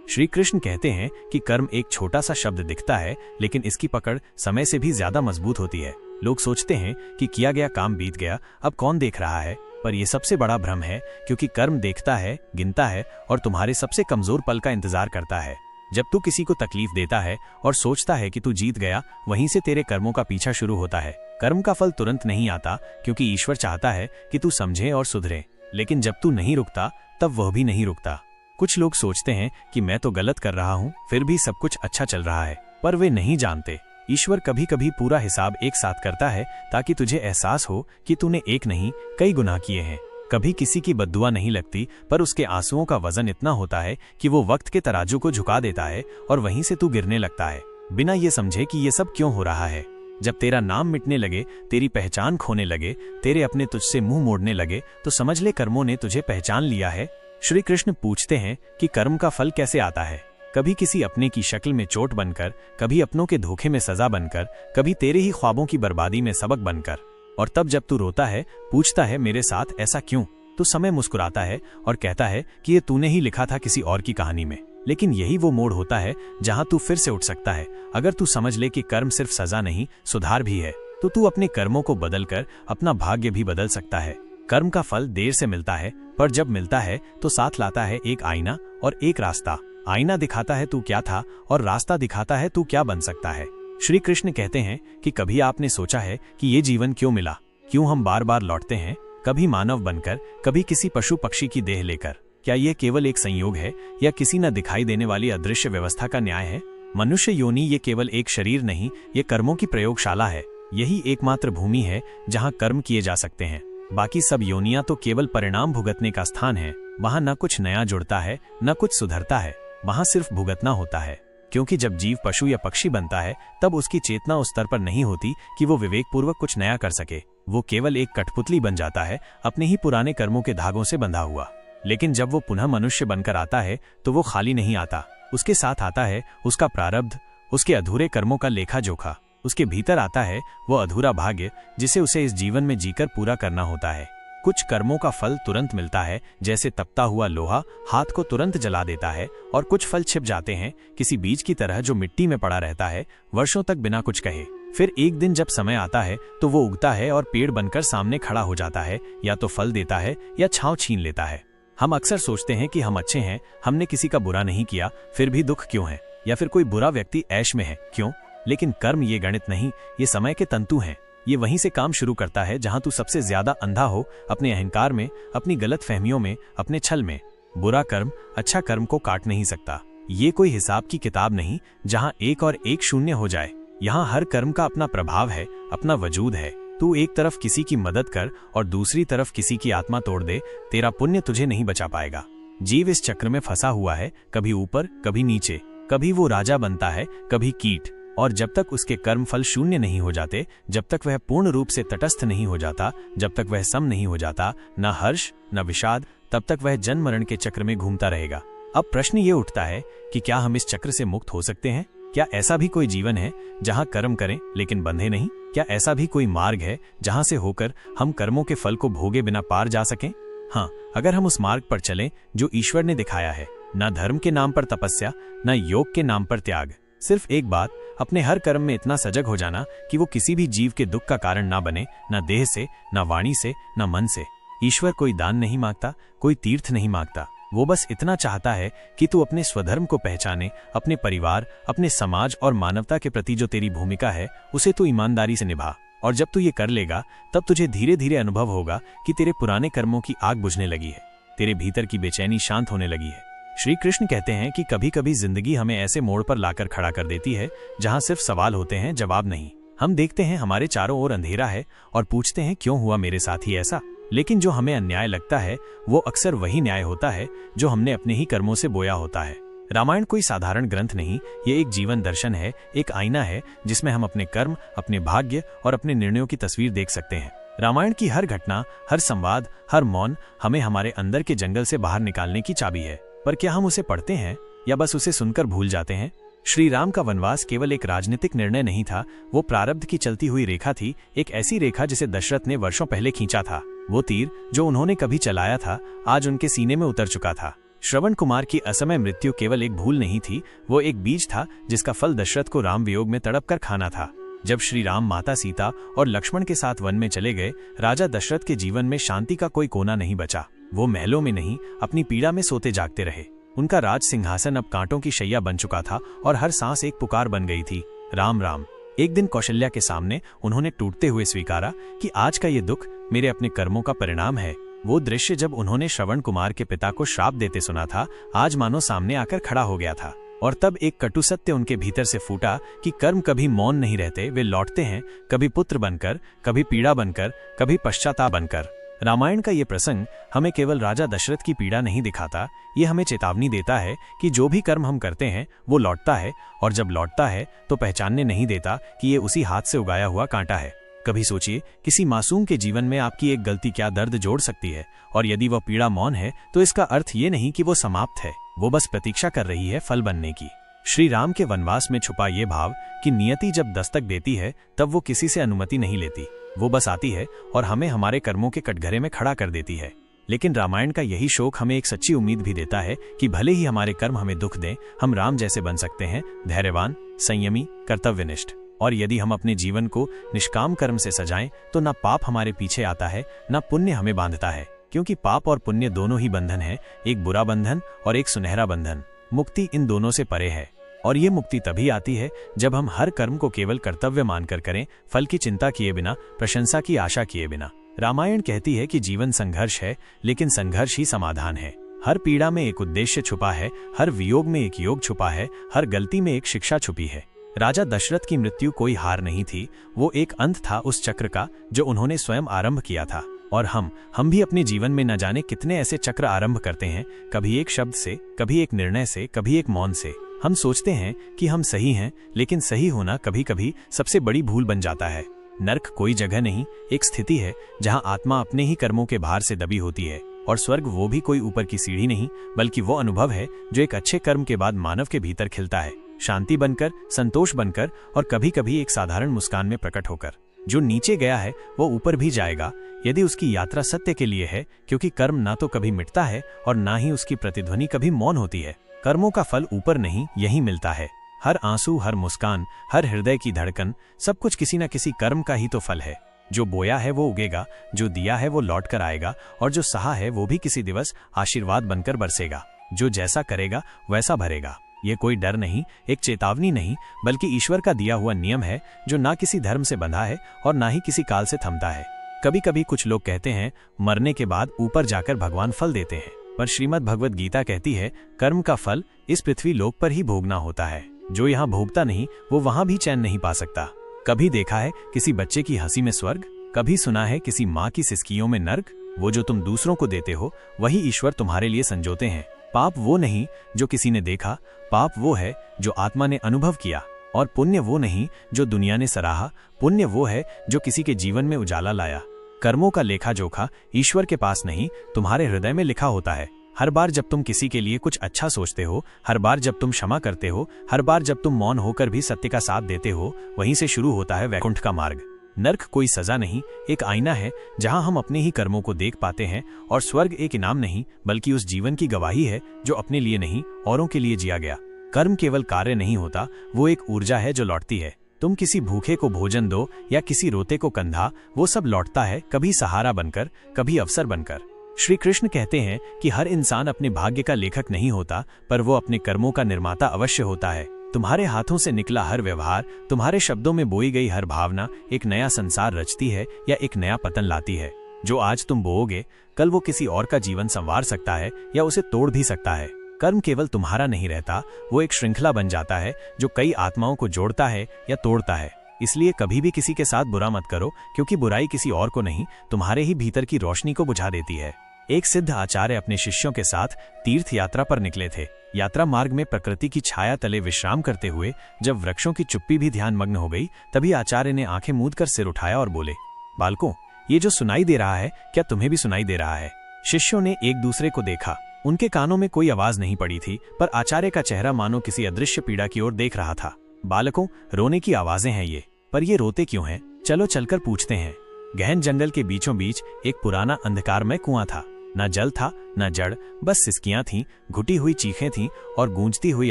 श्री कृष्ण कहते हैं कि कर्म एक छोटा सा शब्द दिखता है, लेकिन इसकी पकड़ समय से भी ज्यादा मजबूत होती है। लोग सोचते हैं कि किया गया काम बीत गया, अब कौन देख रहा है, पर यह सबसे बड़ा भ्रम है, क्योंकि कर्म देखता है, गिनता है और तुम्हारे सबसे कमजोर पल का इंतजार करता है। जब तू किसी को तकलीफ देता है और सोचता है कि तू जीत गया, वहीं से तेरे कर्मों का पीछा शुरू होता है। कर्म का फल तुरंत नहीं आता, क्योंकि ईश्वर चाहता है कि तू समझे और सुधरे, लेकिन जब तू नहीं रुकता तब वह भी नहीं रुकता। कुछ लोग सोचते हैं कि मैं तो गलत कर रहा हूँ, फिर भी सब कुछ अच्छा चल रहा है, पर वे नहीं जानते ईश्वर कभी कभी पूरा हिसाब एक साथ करता है, ताकि तुझे एहसास हो कि तूने एक नहीं कई गुनाह किए हैं। कभी किसी की बद्दुआ नहीं लगती, पर उसके आंसुओं का वजन इतना होता है कि वो वक्त के तराजू को झुका देता है और वहीं से तू गिरने लगता है, बिना ये समझे कि ये सब क्यों हो रहा है। जब तेरा नाम मिटने लगे, तेरी पहचान खोने लगे, तेरे अपने तुझसे मुंह मोड़ने लगे, तो समझ ले कर्मों ने तुझे पहचान लिया है। श्री कृष्ण पूछते हैं कि कर्म का फल कैसे आता है। कभी किसी अपने की शक्ल में चोट बनकर, कभी अपनों के धोखे में सजा बनकर, कभी तेरे ही ख्वाबों की बर्बादी में सबक बनकर। और तब जब तू रोता है, पूछता है मेरे साथ ऐसा क्यों, तो समय मुस्कुराता है और कहता है कि ये तूने ही लिखा था किसी और की कहानी में। लेकिन यही वो मोड़ होता है जहां तू फिर से उठ सकता है। अगर तू समझ ले कि कर्म सिर्फ सजा नहीं, सुधार भी है, तो तू अपने कर्मों को बदलकर अपना भाग्य भी बदल सकता है। कर्म का फल देर से मिलता है, पर जब मिलता है तो साथ लाता है एक आईना और एक रास्ता। आईना दिखाता है तू क्या था और रास्ता दिखाता है तू क्या बन सकता है। श्री कृष्ण कहते हैं कि कभी आपने सोचा है कि ये जीवन क्यों मिला, क्यों हम बार बार लौटते हैं, कभी मानव बनकर, कभी किसी पशु पक्षी की देह लेकर। क्या यह केवल एक संयोग है या किसी न दिखाई देने वाली अदृश्य व्यवस्था का न्याय है? मनुष्य योनि ये केवल एक शरीर नहीं, ये कर्मों की प्रयोगशाला है। यही एकमात्र भूमि है जहां कर्म किए जा सकते हैं। बाकी सब योनियां तो केवल परिणाम भुगतने का स्थान है। वहां न कुछ नया जुड़ता है, न कुछ सुधरता है, वहां सिर्फ भुगतना होता है। क्योंकि जब जीव पशु या पक्षी बनता है, तब उसकी चेतना उस स्तर पर नहीं होती कि वो विवेकपूर्वक कुछ नया कर सके। वो केवल एक कठपुतली बन जाता है, अपने ही पुराने कर्मों के धागों से बंधा हुआ। लेकिन जब वो पुनः मनुष्य बनकर आता है, तो वो खाली नहीं आता। उसके साथ आता है उसका प्रारब्ध, उसके अधूरे कर्मों का लेखा जोखा। उसके भीतर आता है वो अधूरा भाग्य, जिसे उसे इस जीवन में जीकर पूरा करना होता है। कुछ कर्मों का फल तुरंत मिलता है, जैसे तपता हुआ लोहा हाथ को तुरंत जला देता है, और कुछ फल छिप जाते हैं, किसी बीज की तरह जो मिट्टी में पड़ा रहता है वर्षों तक बिना कुछ कहे। फिर एक दिन जब समय आता है तो वो उगता है और पेड़ बनकर सामने खड़ा हो जाता है, या तो फल देता है या छांव छीन लेता है। हम अक्सर सोचते हैं कि हम अच्छे हैं, हमने किसी का बुरा नहीं किया, फिर भी दुख क्यों है, या फिर कोई बुरा व्यक्ति ऐश में है, क्यों? लेकिन कर्म ये गणित नहीं, ये समय के तंतु हैं। ये वहीं से काम शुरू करता है जहां तू सबसे ज्यादा अंधा हो, अपने अहंकार में, अपनी गलत फहमियों में, अपने छल में। बुरा कर्म अच्छा कर्म को काट नहीं सकता। ये कोई हिसाब की किताब नहीं जहां एक और एक शून्य हो जाए। यहाँ हर कर्म का अपना प्रभाव है, अपना वजूद है। तू एक तरफ किसी की मदद कर और दूसरी तरफ किसी की आत्मा तोड़ दे, तेरा पुण्य तुझे नहीं बचा पाएगा। जीव इस चक्र में फंसा हुआ है, कभी ऊपर कभी नीचे, कभी वो राजा बनता है, कभी कीट। और जब तक उसके कर्म फल शून्य नहीं हो जाते, जब तक वह पूर्ण रूप से तटस्थ नहीं हो जाता, जब तक वह सम नहीं हो जाता, न हर्ष न विषाद, तब तक वह जन्म मरण के चक्र में घूमता रहेगा। अब प्रश्न ये उठता है कि क्या हम इस चक्र से मुक्त हो सकते हैं? क्या ऐसा भी कोई जीवन है जहां कर्म करें लेकिन बंधे नहीं? क्या ऐसा भी कोई मार्ग है जहां से होकर हम कर्मों के फल को भोगे बिना पार जा सकें? हाँ, अगर हम उस मार्ग पर चलें जो ईश्वर ने दिखाया है, न धर्म के नाम पर तपस्या, न योग के नाम पर त्याग। सिर्फ एक बात, अपने हर कर्म में इतना सजग हो जाना कि वो किसी भी जीव के दुख का कारण ना बने, न देह से, न वाणी से, न मन से। ईश्वर कोई दान नहीं मांगता, कोई तीर्थ नहीं मांगता। वो बस इतना चाहता है कि तू अपने स्वधर्म को पहचाने, अपने परिवार, अपने समाज और मानवता के प्रति जो तेरी भूमिका है उसे तू ईमानदारी से निभा। और जब तू ये कर लेगा, तब तुझे धीरे धीरे अनुभव होगा कि तेरे पुराने कर्मों की आग बुझने लगी है, तेरे भीतर की बेचैनी शांत होने लगी है। श्री कृष्ण कहते हैं कि कभी कभी जिंदगी हमें ऐसे मोड़ पर लाकर खड़ा कर देती है जहां सिर्फ सवाल होते हैं, जवाब नहीं। हम देखते हैं हमारे चारों ओर अंधेरा है और पूछते हैं क्यों हुआ मेरे साथ ही ऐसा। लेकिन जो हमें अन्याय लगता है वो अक्सर वही न्याय होता है जो हमने अपने ही कर्मों से बोया होता है। रामायण कोई साधारण ग्रंथ नहीं, ये एक जीवन दर्शन है, एक आईना है जिसमें हम अपने कर्म, अपने भाग्य और अपने निर्णयों की तस्वीर देख सकते हैं। रामायण की हर घटना, हर संवाद, हर मौन हमें हमारे अंदर के जंगल से बाहर निकालने की चाबी है। पर क्या हम उसे पढ़ते हैं या बस उसे सुनकर भूल जाते हैं? श्री राम का वनवास केवल एक राजनीतिक निर्णय नहीं था, वो प्रारब्ध की चलती हुई रेखा थी, एक ऐसी रेखा जिसे दशरथ ने वर्षों पहले खींचा था। वो तीर जो उन्होंने कभी चलाया था, आज उनके सीने में उतर चुका था। श्रवण कुमार की असमय मृत्यु केवल एक भूल नहीं थी, वो एक बीज था जिसका फल दशरथ को राम वियोग में तड़प कर खाना था। जब श्री राम माता सीता और लक्ष्मण के साथ वन में चले गए, राजा दशरथ के जीवन में शांति का कोई कोना नहीं बचा। वो महलों में नहीं, अपनी पीड़ा में सोते जागते रहे। उनका राज सिंहासन अब कांटों की शैया बन चुका था और हर सांस एक पुकार बन गई थी, राम राम। एक दिन कौशल्या के सामने उन्होंने टूटते हुए स्वीकारा कि आज का ये दुख मेरे अपने कर्मों का परिणाम है। वो दृश्य जब उन्होंने श्रवण कुमार के पिता को श्राप देते सुना था, आज मानो सामने आकर खड़ा हो गया था। और तब एक कटु सत्य उनके भीतर से फूटा कि कर्म कभी मौन नहीं रहते, वे लौटते हैं, कभी पुत्र बनकर, कभी पीड़ा बनकर, कभी पश्चाताप बनकर। रामायण का ये प्रसंग हमें केवल राजा दशरथ की पीड़ा नहीं दिखाता, ये हमें चेतावनी देता है कि जो भी कर्म हम करते हैं वो लौटता है, और जब लौटता है तो पहचानने नहीं देता कि ये उसी हाथ से उगाया हुआ कांटा है। कभी सोचिए, किसी मासूम के जीवन में आपकी एक गलती क्या दर्द जोड़ सकती है, और यदि वह पीड़ा मौन है तो इसका अर्थ ये नहीं कि वो समाप्त है, वो बस प्रतीक्षा कर रही है फल बनने की। श्री राम के वनवास में छुपा ये भाव कि नियति जब दस्तक देती है तब वो किसी से अनुमति नहीं लेती, वो बस आती है और हमें हमारे कर्मों के कटघरे में खड़ा कर देती है। लेकिन रामायण का यही शोक हमें एक सच्ची उम्मीद भी देता है कि भले ही हमारे कर्म हमें दुख दें, हम राम जैसे बन सकते हैं, धैर्यवान, संयमी, कर्तव्यनिष्ठ। और यदि हम अपने जीवन को निष्काम कर्म से सजाएं तो ना पाप हमारे पीछे आता है, ना पुण्य हमें बांधता है, क्योंकि पाप और पुण्य दोनों ही बंधन है, एक बुरा बंधन और एक सुनहरा बंधन। मुक्ति इन दोनों से परे है, और ये मुक्ति तभी आती है जब हम हर कर्म को केवल कर्तव्य मानकर करें, फल की चिंता किए बिना, प्रशंसा की आशा किए बिना। रामायण कहती है कि जीवन संघर्ष है, लेकिन संघर्ष ही समाधान है। हर पीड़ा में एक उद्देश्य छुपा है, हर वियोग में एक योग छुपा है, हर गलती में एक शिक्षा छुपी है। राजा दशरथ की मृत्यु कोई हार नहीं थी, वो एक अंत था उस चक्र का जो उन्होंने स्वयं आरंभ किया था। और हम भी अपने जीवन में न जाने कितने ऐसे चक्र आरंभ करते हैं, कभी एक शब्द से, कभी एक निर्णय से, कभी एक मौन से। हम सोचते हैं कि हम सही हैं, लेकिन सही होना कभी कभी सबसे बड़ी भूल बन जाता है। नर्क कोई जगह नहीं, एक स्थिति है जहां आत्मा अपने ही कर्मों के भार से दबी होती है। और स्वर्ग वो भी कोई ऊपर की सीढ़ी नहीं, बल्कि वो अनुभव है जो एक अच्छे कर्म के बाद मानव के भीतर खिलता है, शांति बनकर, संतोष बनकर, और कभी कभी एक साधारण मुस्कान में प्रकट होकर। जो नीचे गया है वो ऊपर भी जाएगा, यदि उसकी यात्रा सत्य के लिए है, क्योंकि कर्म ना तो कभी मिटता है और ना ही उसकी प्रतिध्वनि कभी मौन होती है। कर्मों का फल ऊपर नहीं, यहीं मिलता है। हर आंसू, हर मुस्कान, हर हृदय की धड़कन, सब कुछ किसी न किसी कर्म का ही तो फल है। जो बोया है वो उगेगा, जो दिया है वो लौट कर आएगा, और जो सहा है वो भी किसी दिवस आशीर्वाद बनकर बरसेगा। जो जैसा करेगा वैसा भरेगा। ये कोई डर नहीं, एक चेतावनी नहीं, बल्कि ईश्वर का दिया हुआ नियम है जो ना किसी धर्म से बंधा है और ना ही किसी काल से थमता है। कभी कभी कुछ लोग कहते हैं मरने के बाद ऊपर जाकर भगवान फल देते हैं, पर श्रीमद् भगवद गीता कहती है कर्म का फल इस पृथ्वी लोक पर ही भोगना होता है। जो यहाँ भोगता नहीं वो वहां भी चैन नहीं पा सकता। कभी देखा है किसी बच्चे की हंसी में स्वर्ग? कभी सुना है किसी माँ की सिसकियों में नर्क? वो जो तुम दूसरों को देते हो वही ईश्वर तुम्हारे लिए संजोते हैं। पाप वो नहीं जो किसी ने देखा, पाप वो है जो आत्मा ने अनुभव किया। और पुण्य वो नहीं जो दुनिया ने सराहा, पुण्य वो है जो किसी के जीवन में उजाला लाया। कर्मों का लेखा जोखा ईश्वर के पास नहीं, तुम्हारे हृदय में लिखा होता है। हर बार जब तुम किसी के लिए कुछ अच्छा सोचते हो, हर बार जब तुम क्षमा करते हो, हर बार जब तुम मौन होकर भी सत्य का साथ देते हो, वहीं से शुरू होता है वैकुंठ का मार्ग। नर्क कोई सजा नहीं, एक आईना है जहां हम अपने ही कर्मों को देख पाते हैं, और स्वर्ग एक इनाम नहीं, बल्कि उस जीवन की गवाही है जो अपने लिए नहीं, औरों के लिए जिया गया। कर्म केवल कार्य नहीं होता, वो एक ऊर्जा है जो लौटती है। तुम किसी भूखे को भोजन दो या किसी रोते को कंधा, वो सब लौटता है, कभी सहारा बनकर, कभी अवसर बनकर। श्री कृष्ण कहते हैं कि हर इंसान अपने भाग्य का लेखक नहीं होता, पर वो अपने कर्मों का निर्माता अवश्य होता है। तुम्हारे हाथों से निकला हर व्यवहार, तुम्हारे शब्दों में बोई गई हर भावना एक नया संसार रचती है या एक नया पतन लाती है। जो आज तुम बोओगे, कल वो किसी और का जीवन संवार सकता है या उसे तोड़ भी सकता है। कर्म केवल तुम्हारा नहीं रहता, वो एक श्रृंखला बन जाता है जो कई आत्माओं को जोड़ता है या तोड़ता है। इसलिए कभी भी किसी के साथ बुरा मत करो, क्योंकि बुराई किसी और को नहीं, तुम्हारे ही भीतर की रोशनी को बुझा देती है। एक सिद्ध आचार्य अपने शिष्यों के साथ तीर्थ यात्रा पर निकले थे। यात्रा मार्ग में प्रकृति की छाया तले विश्राम करते हुए जब वृक्षों की चुप्पी भी ध्यान मग्न हो गई, तभी आचार्य ने आंखें मूंद कर सिर उठाया और बोले, बालकों, ये जो सुनाई दे रहा है क्या तुम्हें भी सुनाई दे रहा है? शिष्यों ने एक दूसरे को देखा। उनके कानों में कोई आवाज नहीं पड़ी थी, पर आचार्य का चेहरा मानो किसी अदृश्य पीड़ा की ओर देख रहा था। बालकों, रोने की आवाजें हैं ये, पर ये रोते क्यों हैं? चलो चलकर पूछते हैं। गहन जंगल के बीचों बीच एक पुराना अंधकारमय कुआं था। न जल था न जड़, बस सिसकियां थीं, घुटी हुई चीखें थीं और गूंजती हुई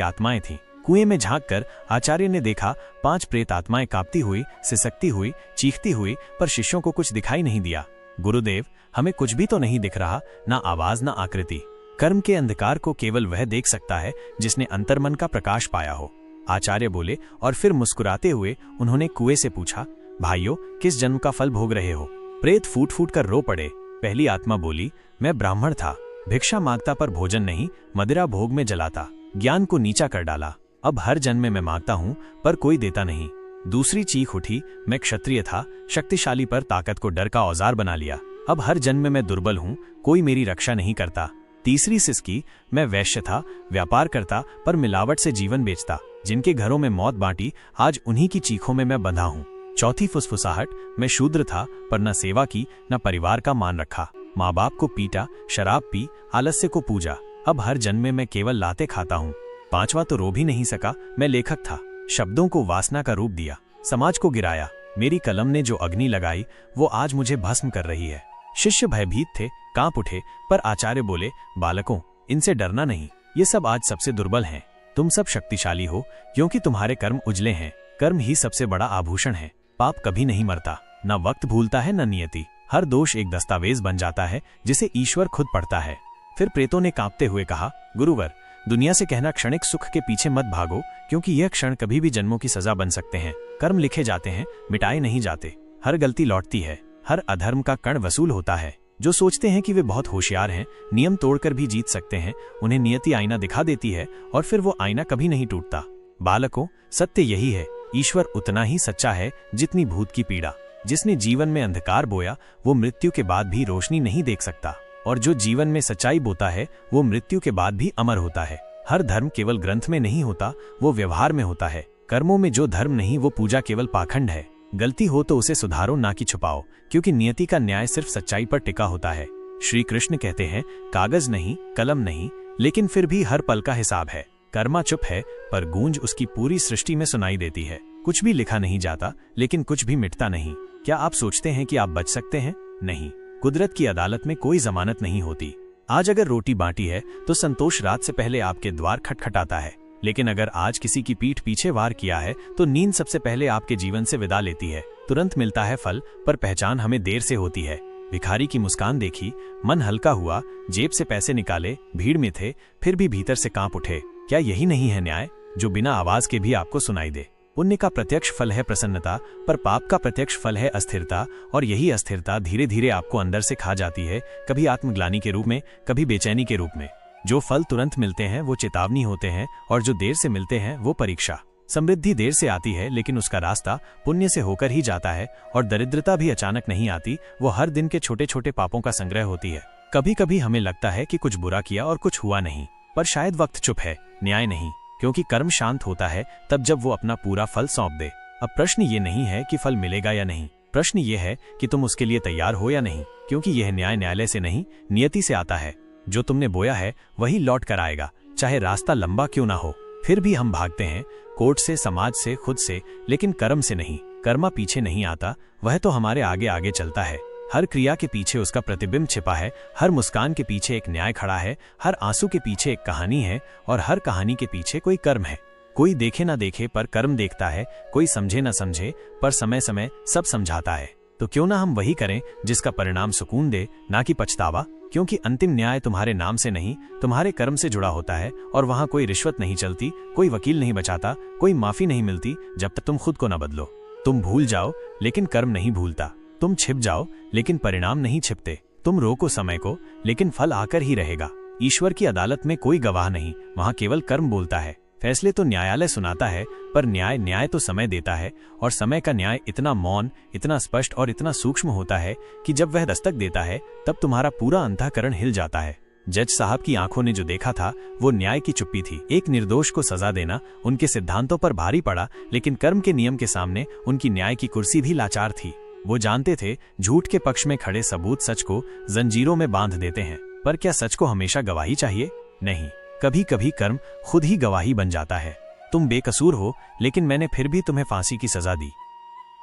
आत्माएं थीं। कुएं में झांककर आचार्य ने देखा 5 प्रेत आत्माएं कांपती हुई, सिसकती हुई, चीखती हुई, पर शिष्यों को कुछ दिखाई नहीं दिया। गुरुदेव, हमें कुछ भी तो नहीं दिख रहा, ना आवाज ना आकृति। कर्म के अंधकार को केवल वह देख सकता है जिसने अंतर्मन का प्रकाश पाया हो, आचार्य बोले। और फिर मुस्कुराते हुए उन्होंने कुएं से पूछा, भाइयों, किस जन्म का फल भोग रहे हो? प्रेत फूट फूट कर रो पड़े। पहली आत्मा बोली, मैं ब्राह्मण था, भिक्षा मांगता पर भोजन नहीं, मदिरा भोग में जलाता, ज्ञान को नीचा कर डाला। अब हर जन्म में मैं मांगता हूँ पर कोई देता नहीं। दूसरी चीख उठी, मैं क्षत्रिय था, शक्तिशाली पर ताकत को डर का औजार बना लिया। अब हर जन्म में मैं दुर्बल हूँ, कोई मेरी रक्षा नहीं करता। तीसरी सिसकी, मैं वैश्य था, व्यापार करता पर मिलावट से जीवन बेचता, जिनके घरों में मौत बांटी, आज उन्हीं की चीखों में मैं बंधा हूँ। चौथी फुसफुसाहट, मैं शूद्र था पर न सेवा की न परिवार का मान रखा, माँ बाप को पीटा, शराब पी, आलस्य को पूजा, अब हर जन्म में मैं केवल लाते खाता हूँ। पांचवा तो रो भी नहीं सका, मैं लेखक था, शब्दों को वासना का रूप दिया, समाज को गिराया, मेरी कलम ने जो अग्नि लगाई वो आज मुझे भस्म कर रही है। शिष्य भयभीत थे, कांप उठे, पर आचार्य बोले, बालकों, इनसे डरना नहीं, ये सब आज सबसे दुर्बल हैं। तुम सब शक्तिशाली हो क्योंकि तुम्हारे कर्म उजले हैं। कर्म ही सबसे बड़ा आभूषण है। पाप कभी नहीं मरता, न वक्त भूलता है न नियति। हर दोष एक दस्तावेज बन जाता है जिसे ईश्वर खुद पढ़ता है। फिर प्रेतों ने कांपते हुए कहा, गुरुवर, दुनिया से कहना क्षणिक सुख के पीछे मत भागो, क्योंकि यह क्षण कभी भी जन्मों की सजा बन सकते हैं। कर्म लिखे जाते हैं, मिटाए नहीं जाते। हर गलती लौटती है, हर अधर्म का कण वसूल होता है। जो सोचते हैं कि वे बहुत होशियार हैं, नियम तोड़कर भी जीत सकते हैं, उन्हें नियति आईना दिखा देती है और फिर वो आईना कभी नहीं टूटता। बालकों, सत्य यही है, ईश्वर उतना ही सच्चा है जितनी भूत की पीड़ा। जिसने जीवन में अंधकार बोया वो मृत्यु के बाद भी रोशनी नहीं देख सकता, और जो जीवन में सच्चाई बोता है वो मृत्यु के बाद भी अमर होता है। हर धर्म केवल ग्रंथ में नहीं होता, वो व्यवहार में होता है। कर्मों में जो धर्म नहीं वो पूजा केवल पाखंड है। गलती हो तो उसे सुधारो, ना कि छुपाओ, क्योंकि नियति का न्याय सिर्फ सच्चाई पर टिका होता है। श्री कृष्ण कहते हैं, कागज नहीं, कलम नहीं, लेकिन फिर भी हर पल का हिसाब है। कर्मा चुप है पर गूंज उसकी पूरी सृष्टि में सुनाई देती है। कुछ भी लिखा नहीं जाता, लेकिन कुछ भी मिटता नहीं। क्या आप सोचते हैं कि आप बच सकते हैं? नहीं, कुदरत की अदालत में कोई जमानत नहीं होती। आज अगर रोटी बांटी है तो संतोष रात से पहले आपके द्वार खटखटाता है, लेकिन अगर आज किसी की पीठ पीछे वार किया है तो नींद सबसे पहले आपके जीवन से विदा लेती है। तुरंत मिलता है फल, पर पहचान हमें देर से होती है। भिखारी की मुस्कान देखी, मन हल्का हुआ, जेब से पैसे निकाले, भीड़ में थे, फिर भी भीतर से कांप उठे। क्या यही नहीं है न्याय, जो बिना आवाज के भी आपको सुनाई दे? पुण्य का प्रत्यक्ष फल है प्रसन्नता, पर पाप का प्रत्यक्ष फल है अस्थिरता, और यही अस्थिरता धीरे धीरे आपको अंदर से खा जाती है, कभी आत्मग्लानि के रूप में, कभी बेचैनी के रूप में। जो फल तुरंत मिलते हैं वो चेतावनी होते हैं, और जो देर से मिलते हैं वो परीक्षा। समृद्धि देर से आती है, लेकिन उसका रास्ता पुण्य से होकर ही जाता है, और दरिद्रता भी अचानक नहीं आती, वो हर दिन के छोटे छोटे पापों का संग्रह होती है। कभी कभी हमें लगता है कि कुछ बुरा किया और कुछ हुआ नहीं, पर शायद वक्त चुप है, न्याय नहीं, क्योंकि कर्म शांत होता है तब जब वो अपना पूरा फल सौंप दे। अब प्रश्न ये नहीं है कि फल मिलेगा या नहीं, प्रश्न ये है कि तुम उसके लिए तैयार हो या नहीं, क्योंकि यह न्याय न्यायालय से नहीं, नियति से आता है। जो तुमने बोया है वही लौट कर आएगा, चाहे रास्ता लंबा क्यों ना हो। फिर भी हम भागते हैं, कोर्ट से, समाज से, खुद से, लेकिन कर्म से नहीं। कर्मा पीछे नहीं आता, वह तो हमारे आगे आगे चलता है। हर क्रिया के पीछे उसका प्रतिबिंब छिपा है, हर मुस्कान के पीछे एक न्याय खड़ा है, हर आंसू के पीछे एक कहानी है, और हर कहानी के पीछे कोई कर्म है। कोई देखे ना देखे पर कर्म देखता है, कोई समझे ना समझे पर समय समय सब समझाता है। तो क्यों ना हम वही करें जिसका परिणाम सुकून दे, ना कि पछतावा, क्योंकि अंतिम न्याय तुम्हारे नाम से नहीं, तुम्हारे कर्म से जुड़ा होता है, और वहां कोई रिश्वत नहीं चलती, कोई वकील नहीं बचाता, कोई माफी नहीं मिलती, जब तक तुम खुद को न बदलो। तुम भूल जाओ लेकिन कर्म नहीं भूलता, तुम छिप जाओ लेकिन परिणाम नहीं छिपते, तुम रोको समय को लेकिन फल आकर ही रहेगा। ईश्वर की अदालत में कोई गवाह नहीं, वहां केवल कर्म बोलता है। फैसले तो न्यायालय सुनाता है, पर न्याय तो समय देता है, और समय का न्याय इतना मौन, इतना स्पष्ट और इतना सूक्ष्म होता है कि जब वह दस्तक देता है तब तुम्हारा पूरा अंतःकरण हिल जाता है। जज साहब की आंखों ने जो देखा था वो न्याय की चुप्पी थी। एक निर्दोष को सजा देना उनके सिद्धांतों पर भारी पड़ा, लेकिन कर्म के नियम के सामने उनकी न्याय की कुर्सी भी लाचार थी। वो जानते थे झूठ के पक्ष में खड़े सबूत सच को जंजीरों में बांध देते हैं, पर क्या सच को हमेशा गवाही चाहिए? नहीं, कभी कभी कर्म खुद ही गवाही बन जाता है। तुम बेकसूर हो, लेकिन मैंने फिर भी तुम्हें फांसी की सजा दी।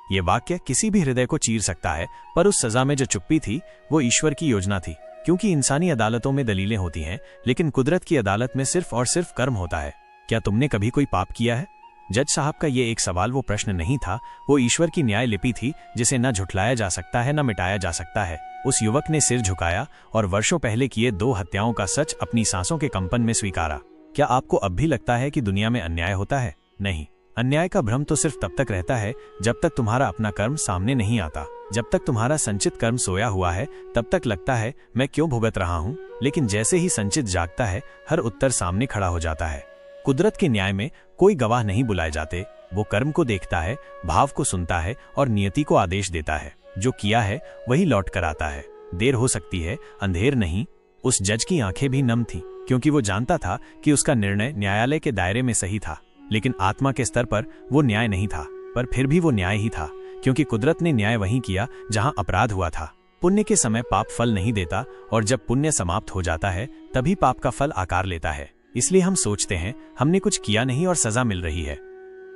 ये वाक्य किसी भी हृदय को चीर सकता है, पर उस सजा में जो चुप्पी थी वो ईश्वर की योजना थी। क्योंकि इंसानी अदालतों में दलीलें होती हैं, लेकिन कुदरत की अदालत में सिर्फ और सिर्फ कर्म होता है। क्या तुमने कभी कोई पाप किया है? जज साहब का ये एक सवाल वो प्रश्न नहीं था, वो ईश्वर की न्याय लिपि थी जिसे न झुठलाया जा सकता है न मिटाया जा सकता है। उस युवक ने सिर झुकाया और वर्षों पहले किए 2 हत्याओं का सच अपनी सांसों के कंपन में स्वीकारा। क्या आपको अब भी लगता है कि दुनिया में अन्याय होता है? नहीं, अन्याय का भ्रम तो सिर्फ तब तक रहता है जब तक तुम्हारा अपना कर्म सामने नहीं आता। जब तक तुम्हारा संचित कर्म सोया हुआ है तब तक लगता है मैं क्यों भुगत रहा हूँ, लेकिन जैसे ही संचित जागता है हर उत्तर सामने खड़ा हो जाता है। कुदरत के न्याय में कोई गवाह नहीं बुलाए जाते, वो कर्म को देखता है, भाव को सुनता है और नियति को आदेश देता है। जो किया है वही लौट कर आता है। देर हो सकती है, अंधेर नहीं। उस जज की आंखें भी नम थीं, क्योंकि वो जानता था कि उसका निर्णय न्यायालय के दायरे में सही था, लेकिन आत्मा के स्तर पर वो न्याय नहीं था। पर फिर भी वो न्याय ही था, क्योंकि कुदरत ने न्याय वहीं किया जहां अपराध हुआ था। पुण्य के समय पाप फल नहीं देता, और जब पुण्य समाप्त हो जाता है तभी पाप का फल आकार लेता है। इसलिए हम सोचते हैं हमने कुछ किया नहीं और सजा मिल रही है,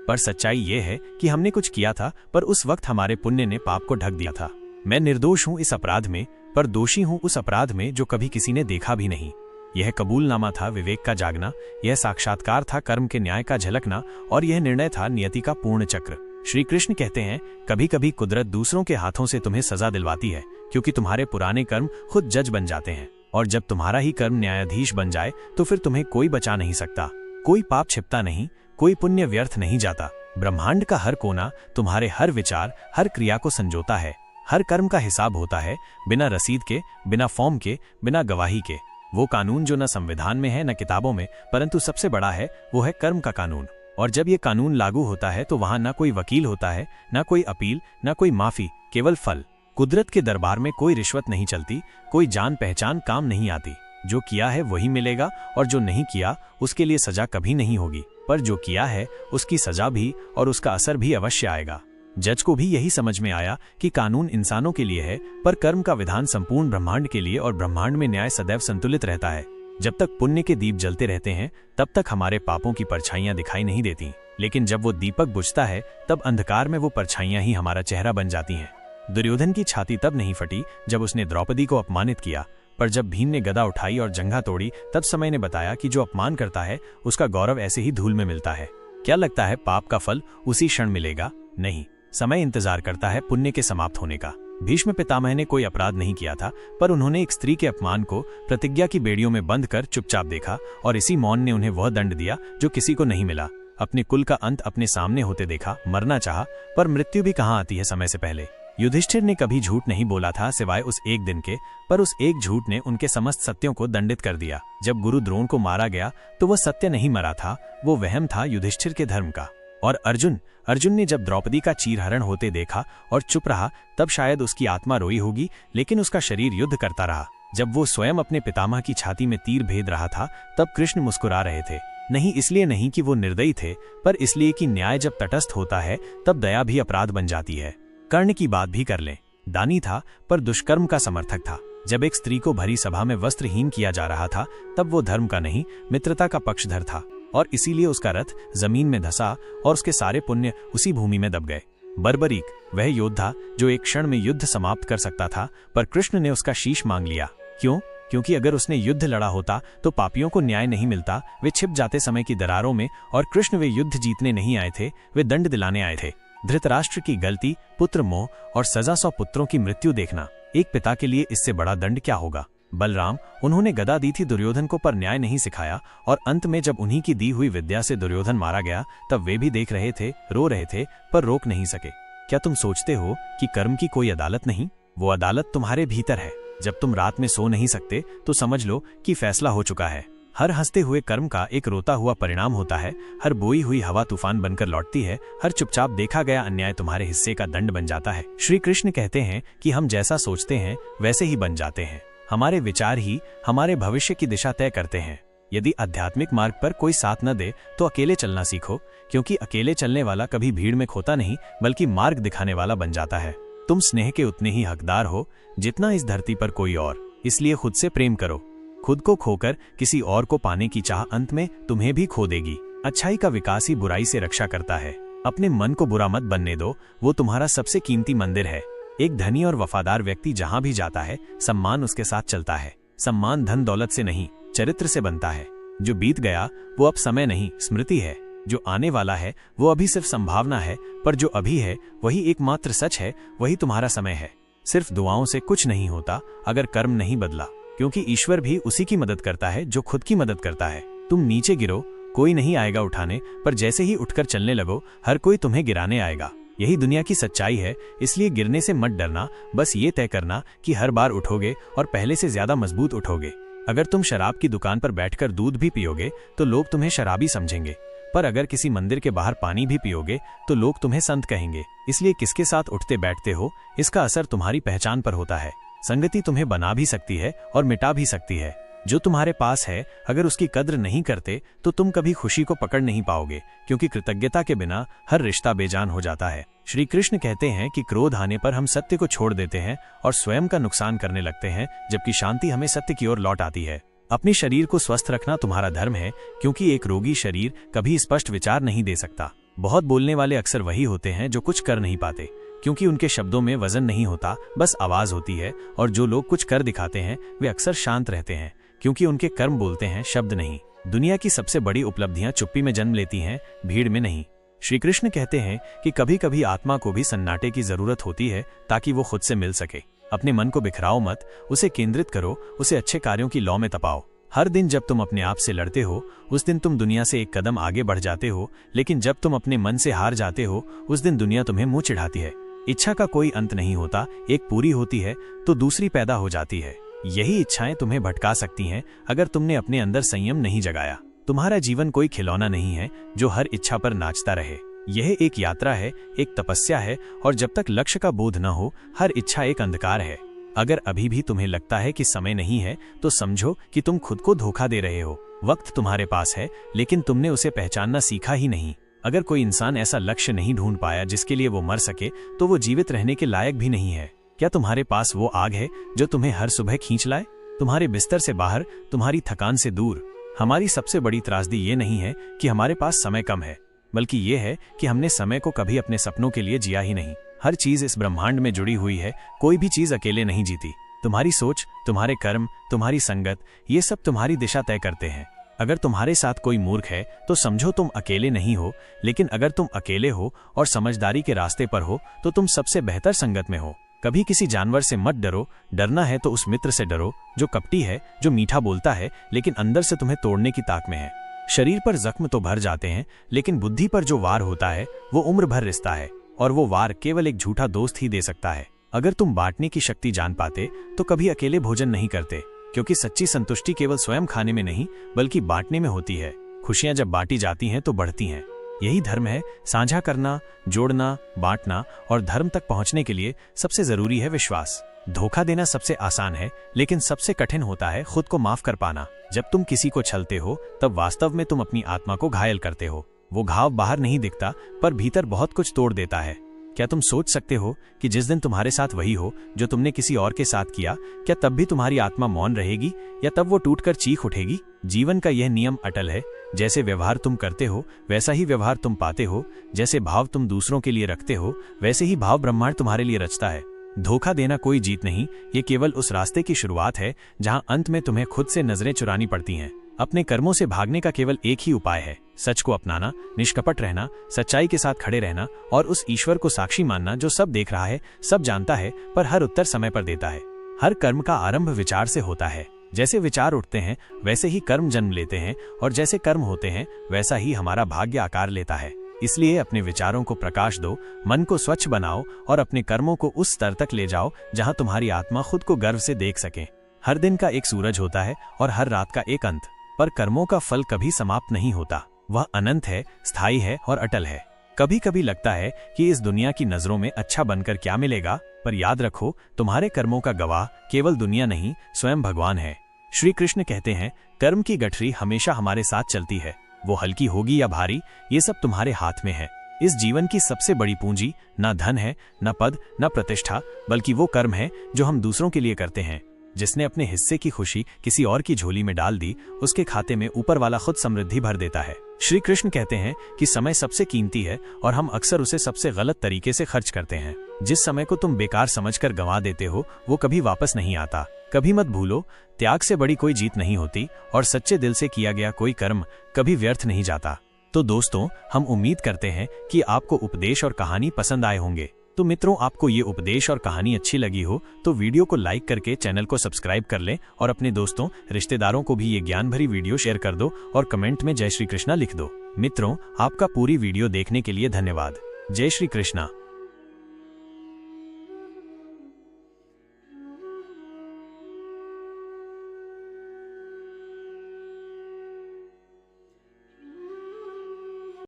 पर सच्चाई ये है कि हमने कुछ किया था, पर उस वक्त हमारे पुण्य ने पाप को ढक दिया था। मैं निर्दोष हूँ इस अपराध में, पर दोषी हूँ उस अपराध में जो कभी किसी ने देखा भी नहीं। यह कबूलनामा था विवेक का जागना, यह साक्षात्कार था कर्म के न्याय का झलकना, और यह निर्णय था नियति का पूर्ण चक्र। श्री कृष्ण कहते हैं, कभी कभी कुदरत दूसरों के हाथों से तुम्हें सजा दिलवाती है, क्योंकि तुम्हारे पुराने कर्म खुद जज बन जाते हैं, और जब तुम्हारा ही कर्म न्यायाधीश बन जाए तो फिर तुम्हें कोई बचा नहीं सकता। कोई पाप छिपता नहीं, कोई पुण्य व्यर्थ नहीं जाता। ब्रह्मांड का हर कोना तुम्हारे हर विचार, हर क्रिया को संजोता है। हर कर्म का हिसाब होता है, बिना रसीद के, बिना फॉर्म के, बिना गवाही के। वो कानून जो न संविधान में है न किताबों में, परंतु सबसे बड़ा है, वो है कर्म का कानून। और जब ये कानून लागू होता है तो वहां न कोई वकील होता है, न कोई अपील, न कोई माफी, केवल फल। कुदरत के दरबार में कोई रिश्वत नहीं चलती, कोई जान पहचान काम नहीं आती। जो किया है वही मिलेगा, और जो नहीं किया उसके लिए सजा कभी नहीं होगी। पर जो किया है उसकी सजा भी और उसका असर भी अवश्य आएगा। जज को भी यही समझ में आया कि कानून इंसानों के लिए है, पर कर्म का विधान संपूर्ण ब्रह्मांड के लिए, और ब्रह्मांड में न्याय सदैव संतुलित रहता है। जब तक पुण्य के दीप जलते रहते हैं तब तक हमारे पापों की परछाइयां दिखाई नहीं देती, लेकिन जब वो दीपक बुझता है तब अंधकार में वो परछाइयां ही हमारा चेहरा बन जाती हैं। दुर्योधन की छाती तब नहीं फटी जब उसने द्रौपदी को अपमानित किया, पर जब भीम ने गदा उठाई और जंघा तोड़ी तब समय ने बताया कि जो अपमान करता है उसका गौरव ऐसे ही धूल में मिलता है। क्या लगता है पाप का फल उसी क्षण मिलेगा? नहीं, समय इंतजार करता है पुण्य के समाप्त होने का। भीष्म पितामह ने कोई अपराध नहीं किया था, पर उन्होंने एक स्त्री के अपमान को प्रतिज्ञा की बेड़ियों में बंद कर चुपचाप देखा, और इसी मौन ने उन्हें वह दंड दिया जो किसी को नहीं मिला। अपने कुल का अंत अपने सामने होते देखा, मरना चाहा, पर मृत्यु भी कहाँ आती है समय से पहले। युधिष्ठिर ने कभी झूठ नहीं बोला था सिवाय उस एक दिन के, पर उस एक झूठ ने उनके समस्त सत्यों को दंडित कर दिया। जब गुरु द्रोण को मारा गया तो वह सत्य नहीं मरा था, वो वहम था युधिष्ठिर के धर्म का। और अर्जुन ने जब द्रौपदी का चीरहरण होते देखा और चुप रहा, तब शायद उसकी आत्मा रोई होगी, लेकिन उसका शरीर युद्ध करता रहा। जब वो स्वयं अपने पितामह की छाती में तीर भेद रहा था तब कृष्ण मुस्कुरा रहे थे। नहीं इसलिए नहीं कि वो निर्दयी थे, पर इसलिए कि न्याय जब तटस्थ होता है तब दया भी अपराध बन जाती है। कर्ण की बात भी कर लें, दानी था पर दुष्कर्म का समर्थक था। जब एक स्त्री को भरी सभा में वस्त्रहीन किया जा रहा था तब वो धर्म का नहीं मित्रता का पक्षधर था, और इसीलिए उसका रथ जमीन में धंसा और उसके सारे पुण्य उसी भूमि में दब गए। बर्बरीक, वह योद्धा जो एक क्षण में युद्ध समाप्त कर सकता था, पर कृष्ण ने उसका शीश मांग लिया। क्यों? क्योंकि अगर उसने युद्ध लड़ा होता तो पापियों को न्याय नहीं मिलता, वे छिप जाते समय की दरारों में, और कृष्ण वे युद्ध जीतने नहीं आए थे, वे दंड दिलाने आए थे। धृतराष्ट्र की गलती, पुत्र मोह और सजा 100 पुत्रों की मृत्यु देखना, एक पिता के लिए इससे बड़ा दंड क्या होगा। बलराम, उन्होंने गदा दी थी दुर्योधन को, पर न्याय नहीं सिखाया, और अंत में जब उन्हीं की दी हुई विद्या से दुर्योधन मारा गया तब वे भी देख रहे थे, रो रहे थे, पर रोक नहीं सके। क्या तुम सोचते हो कि कर्म की कोई अदालत नहीं? वो अदालत तुम्हारे भीतर है। जब तुम रात में सो नहीं सकते तो समझ लो कि फैसला हो चुका है। हर हंसते हुए कर्म का एक रोता हुआ परिणाम होता है, हर बोई हुई हवा तूफान बनकर लौटती है, हर चुपचाप देखा गया अन्याय तुम्हारे हिस्से का दंड बन जाता है। श्री कृष्ण कहते हैं कि हम जैसा सोचते हैं वैसे ही बन जाते हैं। हमारे विचार ही हमारे भविष्य की दिशा तय करते हैं। यदि आध्यात्मिक मार्ग पर कोई साथ न दे तो अकेले चलना सीखो, क्योंकि अकेले चलने वाला कभी भीड़ में खोता नहीं बल्कि मार्ग दिखाने वाला बन जाता है। तुम स्नेह के उतने ही हकदार हो जितना इस धरती पर कोई और, इसलिए खुद से प्रेम करो। खुद को खोकर किसी और को पाने की चाह अंत में तुम्हें भी खो देगी। अच्छाई का विकास ही बुराई से रक्षा करता है। अपने मन को बुरा मत बनने दो, वो तुम्हारा सबसे कीमती मंदिर है। एक धनी और वफादार व्यक्ति जहां भी जाता है, सम्मान उसके साथ चलता है। सम्मान धन दौलत से नहीं, चरित्र से बनता है। जो बीत गया वो अब समय नहीं, स्मृति है। जो आने वाला है वो अभी सिर्फ संभावना है, पर जो अभी है वही एकमात्र सच है, वही तुम्हारा समय है। सिर्फ दुआओं से कुछ नहीं होता अगर कर्म नहीं बदला, क्योंकि ईश्वर भी उसी की मदद करता है जो खुद की मदद करता है। तुम नीचे गिरो, कोई नहीं आएगा उठाने, पर जैसे ही उठकर चलने लगो, हर कोई तुम्हें गिराने आएगा। यही दुनिया की सच्चाई है, इसलिए गिरने से मत डरना। बस ये तय करना कि हर बार उठोगे और पहले से ज्यादा मजबूत उठोगे। अगर तुम शराब की दुकान पर बैठकर दूध भी पियोगे तो लोग तुम्हें शराबी समझेंगे, पर अगर किसी मंदिर के बाहर पानी भी पियोगे तो लोग तुम्हें संत कहेंगे। इसलिए किसके साथ उठते बैठते हो, इसका असर तुम्हारी पहचान पर होता है। संगति तुम्हें बना भी सकती है और मिटा भी सकती है। जो तुम्हारे पास है, अगर उसकी कद्र नहीं करते तो तुम कभी खुशी को पकड़ नहीं पाओगे, क्योंकि कृतज्ञता के बिना हर रिश्ता बेजान हो जाता है। श्री कृष्ण कहते हैं कि क्रोध आने पर हम सत्य को छोड़ देते हैं और स्वयं का नुकसान करने लगते हैं, जबकि शांति हमें सत्य की ओर लौट आती है। अपने शरीर को स्वस्थ रखना तुम्हारा धर्म है, क्योंकि एक रोगी शरीर कभी स्पष्ट विचार नहीं दे सकता। बहुत बोलने वाले अक्सर वही होते हैं जो कुछ कर नहीं पाते, क्योंकि उनके शब्दों में वजन नहीं होता, बस आवाज होती है। और जो लोग कुछ कर दिखाते हैं वे अक्सर शांत रहते हैं, क्योंकि उनके कर्म बोलते हैं, शब्द नहीं। दुनिया की सबसे बड़ी उपलब्धियां चुप्पी में जन्म लेती हैं, भीड़ में नहीं। श्री कृष्ण कहते हैं कि कभी कभी आत्मा को भी सन्नाटे की जरूरत होती है ताकि वो खुद से मिल सके। अपने मन को बिखराओ मत, उसे केंद्रित करो, उसे अच्छे कार्यों की लौ में तपाओ। हर दिन जब तुम अपने आप से लड़ते हो, उस दिन तुम दुनिया से एक कदम आगे बढ़ जाते हो, लेकिन जब तुम अपने मन से हार जाते हो, उस दिन दुनिया तुम्हें मुंह चिढ़ाती है। इच्छा का कोई अंत नहीं होता, एक पूरी होती है तो दूसरी पैदा हो जाती है। यही इच्छाएं तुम्हें भटका सकती हैं अगर तुमने अपने अंदर संयम नहीं जगाया। तुम्हारा जीवन कोई खिलौना नहीं है जो हर इच्छा पर नाचता रहे। यह एक यात्रा है, एक तपस्या है, और जब तक लक्ष्य का बोध न हो, हर इच्छा एक अंधकार है। अगर अभी भी तुम्हें लगता है कि समय नहीं है, तो समझो कि तुम खुद को धोखा दे रहे हो। वक्त तुम्हारे पास है, लेकिन तुमने उसे पहचानना सीखा ही नहीं। अगर कोई इंसान ऐसा लक्ष्य नहीं ढूंढ पाया जिसके लिए वो मर सके, तो वो जीवित रहने के लायक भी नहीं है। क्या तुम्हारे पास वो आग है जो तुम्हें हर सुबह खींच लाए? तुम्हारे बिस्तर से बाहर, तुम्हारी थकान से दूर। हमारी सबसे बड़ी त्रासदी ये नहीं है कि हमारे पास समय कम है, बल्कि ये है कि हमने समय को कभी अपने सपनों के लिए जिया ही नहीं। हर चीज इस ब्रह्मांड में जुड़ी हुई है, कोई भी चीज अकेले नहीं जीती। तुम्हारी सोच, तुम्हारे कर्म, तुम्हारी संगत, ये सब तुम्हारी दिशा तय करते हैं। अगर तुम्हारे साथ कोई मूर्ख है तो समझो तुम अकेले नहीं हो, लेकिन अगर तुम अकेले हो और समझदारी के रास्ते पर हो तो तुम सबसे बेहतर संगत में हो। कभी किसी जानवर से मत डरो, डरना है तो उस मित्र से डरो जो कपटी है, जो मीठा बोलता है लेकिन अंदर से तुम्हें तोड़ने की ताक में है। शरीर पर जख्म तो भर जाते हैं, लेकिन बुद्धि पर जो वार होता है वो उम्र भर रिश्ता है, और वो वार केवल एक झूठा दोस्त ही दे सकता है। अगर तुम बांटने की शक्ति जान पाते तो कभी अकेले भोजन नहीं करते, क्योंकि सच्ची संतुष्टि केवल स्वयं खाने में नहीं बल्कि बांटने में होती है। खुशियां जब बांटी जाती हैं तो बढ़ती हैं। यही धर्म है, साझा करना, जोड़ना, बांटना, और धर्म तक पहुंचने के लिए सबसे जरूरी है विश्वास। धोखा देना सबसे आसान है, लेकिन सबसे कठिन होता है खुद को माफ कर पाना। जब तुम किसी को छलते हो तब वास्तव में तुम अपनी आत्मा को घायल करते हो। वो घाव बाहर नहीं दिखता, पर भीतर बहुत कुछ तोड़ देता है। क्या तुम सोच सकते हो कि जिस दिन तुम्हारे साथ वही हो जो तुमने किसी और के साथ किया, क्या तब भी तुम्हारी आत्मा मौन रहेगी या तब वो टूटकर चीख उठेगी? जीवन का यह नियम अटल है, जैसे व्यवहार तुम करते हो वैसा ही व्यवहार तुम पाते हो। जैसे भाव तुम दूसरों के लिए रखते हो वैसे ही भाव ब्रह्मांड तुम्हारे लिए रचता है। धोखा देना कोई जीत नहीं, ये केवल उस रास्ते की शुरुआत है जहां अंत में तुम्हें खुद से नजरें चुरानी पड़ती हैं। अपने कर्मों से भागने का केवल एक ही उपाय है, सच को अपनाना, निष्कपट रहना, सच्चाई के साथ खड़े रहना, और उस ईश्वर को साक्षी मानना जो सब देख रहा है, सब जानता है, पर हर उत्तर समय पर देता है। हर कर्म का आरंभ विचार से होता है। जैसे विचार उठते हैं वैसे ही कर्म जन्म लेते हैं, और जैसे कर्म होते हैं वैसा ही हमारा भाग्य आकार लेता है। इसलिए अपने विचारों को प्रकाश दो, मन को स्वच्छ बनाओ और अपने कर्मों को उस स्तर तक ले जाओ जहां तुम्हारी आत्मा खुद को गर्व से देख सके। हर दिन का एक सूरज होता है और हर रात का एक अंत, पर कर्मों का फल कभी समाप्त नहीं होता। वह अनंत है, स्थायी है और अटल है। कभी कभी लगता है कि इस दुनिया की नजरों में अच्छा बनकर क्या मिलेगा, पर याद रखो तुम्हारे कर्मों का गवाह केवल दुनिया नहीं, स्वयं भगवान है। श्री कृष्ण कहते हैं, कर्म की गठरी हमेशा हमारे साथ चलती है, वो हल्की होगी या भारी, ये सब तुम्हारे हाथ में है। इस जीवन की सबसे बड़ी पूंजी ना धन है, ना पद, ना प्रतिष्ठा, बल्कि वो कर्म है जो हम दूसरों के लिए करते हैं। जिसने अपने हिस्से की खुशी किसी और की झोली में डाल दी, उसके खाते में ऊपर वाला खुद समृद्धि भर देता है। श्री कृष्ण कहते हैं कि समय सबसे कीमती है और हम अक्सर उसे सबसे गलत तरीके से खर्च करते हैं। जिस समय को तुम बेकार समझकर गंवा देते हो वो कभी वापस नहीं आता। कभी मत भूलो, त्याग से बड़ी कोई जीत नहीं होती और सच्चे दिल से किया गया कोई कर्म कभी व्यर्थ नहीं जाता। तो दोस्तों, हम उम्मीद करते हैं कि आपको उपदेश और कहानी पसंद आए होंगे। तो मित्रों, आपको ये उपदेश और कहानी अच्छी लगी हो तो वीडियो को लाइक करके चैनल को सब्सक्राइब कर लें और अपने दोस्तों रिश्तेदारों को भी ये ज्ञान भरी वीडियो शेयर कर दो और कमेंट में जय श्री कृष्णा लिख दो। मित्रों, आपका पूरी वीडियो देखने के लिए धन्यवाद। जय श्री कृष्णा।